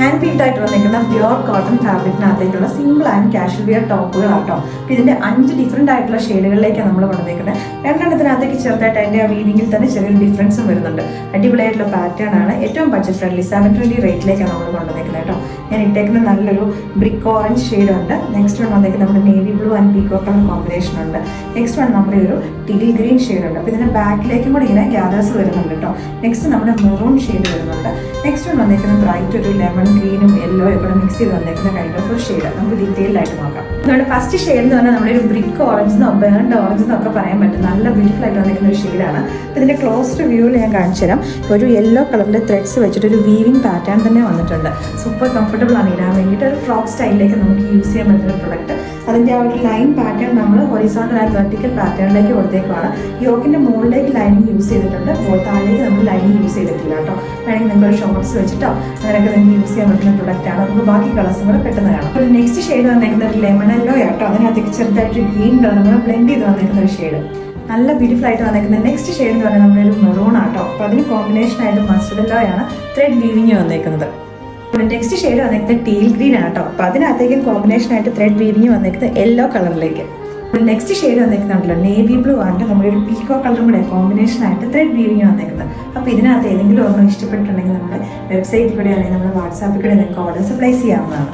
Hand wheeled ആയിട്ട് വന്നിരിക്കുന്ന pure cotton ഫാബ്രിക്കിനകത്തേക്കുള്ള സിമ്പിൾ ആൻഡ് കാഷ്വൽ വെയർ ടോപ്പുകളാട്ടോ. ഇതിന്റെ 5 ഡിഫറെന്റ് ആയിട്ടുള്ള ഷെയ്ഡുകളിലേക്കാണ് നമ്മൾ കൊണ്ടുവന്നിരിക്കുന്നത്. രണ്ടെണ്ണത്തിനകത്തേക്ക് ചെറുതായിട്ട് അതിന്റെ ആ വീതിയിൽ തന്നെ ചെറിയൊരു ഡിഫറൻസും വരുന്നുണ്ട്. അടിപൊളിയായിട്ടുള്ള പാറ്റേൺ ആണ്. ഏറ്റവും ബഡ്ജറ്റ് ഫ്രണ്ട്ലി 720 റേറ്റിലേക്കാണ് നമ്മൾ കൊണ്ടുവന്നിരിക്കുന്നത് കേട്ടോ. ഞാൻ ഇട്ടേക്കുന്ന നല്ലൊരു ബ്രിക്ക് ഓറഞ്ച് ഷെയ്ഡ് ഉണ്ട്. നെക്സ്റ്റ് വൺ വന്നേക്കുന്നത് നമ്മുടെ navy blue and peacock colour combination ഉണ്ട്. നെക്സ്റ്റ് വൺ നമ്മുടെ ഒരു ടീൽ ഗ്രീൻ ഷെയ്ഡ് ഉണ്ട്. അപ്പോൾ ഇതിന്റെ ബാക്കിലേക്കും കൂടി ഇങ്ങനെ ഗ്യാദേഴ്സ് വരുന്നുണ്ട് കേട്ടോ. നെക്സ്റ്റ് നമ്മുടെ മെറൂൺ ഷെയ്ഡ് വരുന്നുണ്ട്. നെക്സ്റ്റ് വൺ വന്നേക്കുന്ന ബ്രൈറ്റ് ഒരു ലെമൺ ഗ്രീനും യെല്ലോയും കൂടെ മിക്സ് ചെയ്ത് വന്നേക്കുന്ന കൈൻഡ് ഓഫ് ഒരു ഷെയ്ഡ് നമുക്ക് ഡീറ്റെയിൽഡ് ആയിട്ട് നോക്കാം. നമ്മുടെ ഫസ്റ്റ് ഷെയ്ഡ് എന്ന് പറഞ്ഞാൽ നമ്മുടെ ഒരു ബ്രിക്ക് ഓറഞ്ച് എന്നോ ബേൺഡ് ഓറഞ്ച് എന്നൊക്കെ പറയാൻ പറ്റും. നല്ല ബ്യൂട്ടിഫുൾ ആയിട്ട് വന്നിരിക്കുന്ന ഒരു ഷെയ്ഡാണ്. അപ്പോൾ ഇതിന്റെ ക്ലോസ്ഡ് വ്യൂവിൽ ഞാൻ കാണിച്ചു തരാം. ഒരു യെല്ലോ കളറിന്റെ ത്രെഡ്സ് വെച്ചിട്ട് ഒരു വീവിംഗ് പാറ്റേൺ തന്നെ വന്നിട്ടുണ്ട്. സൂപ്പർ കംഫർട്ടബിൾ ആണ് ഇടാൻ വേണ്ടിയിട്ട്. ഒരു ഫ്രോക്ക് സ്റ്റൈലിലേക്ക് നമുക്ക് യൂസ് ചെയ്യാൻ പറ്റുന്ന പ്രൊഡക്റ്റ്. അതിൻ്റെ ആ ഒരു ലൈൻ പാറ്റേൺ നമ്മൾ ഹൊറിസോണ്ടൽ ആൻഡ് വെർട്ടിക്കൽ പാറ്റേണിലേക്ക് കൊടുത്തേക്കാണ്. യോക്കിന്റെ മുകളിലേക്ക് ലൈനിങ് യൂസ് ചെയ്തിട്ടുണ്ട്. താഴേക്ക് നമ്മൾ ലൈനിങ് യൂസ് ചെയ്തിട്ടില്ല കേട്ടോ. വേണമെങ്കിൽ നിങ്ങൾക്ക് ഷോർട്ട്സ് വെച്ചിട്ടോ അങ്ങനെയൊക്കെ നിങ്ങൾക്ക് യൂസ് ചെയ്യാൻ പറ്റുന്ന പ്രൊഡക്റ്റാണ്. നമുക്ക് ബാക്കി കളേഴ്സും കൂടെ പെട്ടെന്ന് കാണാം. ഒരു നെക്സ്റ്റ് ഷെയ്ഡ് വന്നിരിക്കുന്ന ഒരു ലെമൺ യെല്ലോ ആട്ടോ. അതിനകത്തേക്ക് ചെറുതായിട്ട് ഗ്രീൻ കളർ നമ്മൾ ബ്ലെൻഡ് ചെയ്ത് വന്നിരിക്കുന്ന ഒരു ഷെയ്ഡ്. നല്ല ബ്യൂട്ടിഫുൾ ആയിട്ട് വന്നിരിക്കുന്ന നെക്സ്റ്റ് ഷെയ്ഡ് എന്ന് പറഞ്ഞാൽ നമ്മുടെ ഒരു മെറൂൺ ആട്ടോ. അപ്പോൾ അതിന് കോമ്പിനേഷൻ ആയിട്ട് മസ്റ്റർഡ് യെല്ലോ ആണ് ത്രെഡ് വീവിങ് വന്നിരിക്കുന്നത്. നെക്സ്റ്റ് ഷെയ്ഡ് വന്നിരിക്കുന്നത് ടീൽ ഗ്രീൻ ആട്ടോ. അപ്പോൾ അതിനകത്തേക്കും കോമ്പിനേഷൻ ആയിട്ട് ത്രെഡ് വീവിങ് വന്നിരിക്കുന്നത് യെല്ലോ കളറിലേക്ക്. നെക്സ്റ്റ് ഷെയ്ഡ് വന്നിരിക്കുന്നുണ്ടല്ലോ നേവി ബ്ലൂ ആണ് നമ്മുടെ ഒരു പീക്കോ കളറും കൂടെ കോമ്പിനേഷൻ ആയിട്ട് ത്രെഡ് വീവിങ് വന്നിരിക്കുന്നത്. അപ്പോൾ ഇതിനകത്ത് ഏതെങ്കിലും ഒന്നും ഇഷ്ടപ്പെട്ടിട്ടുണ്ടെങ്കിൽ നമ്മുടെ വെബ്സൈറ്റിൽ കൂടെ അല്ലെങ്കിൽ നമ്മുടെ വാട്സാപ്പിൽ കൂടെ നിങ്ങൾക്ക് ഓർഡേഴ്സ് പ്ലേസ് ചെയ്യാവുന്നതാണ്.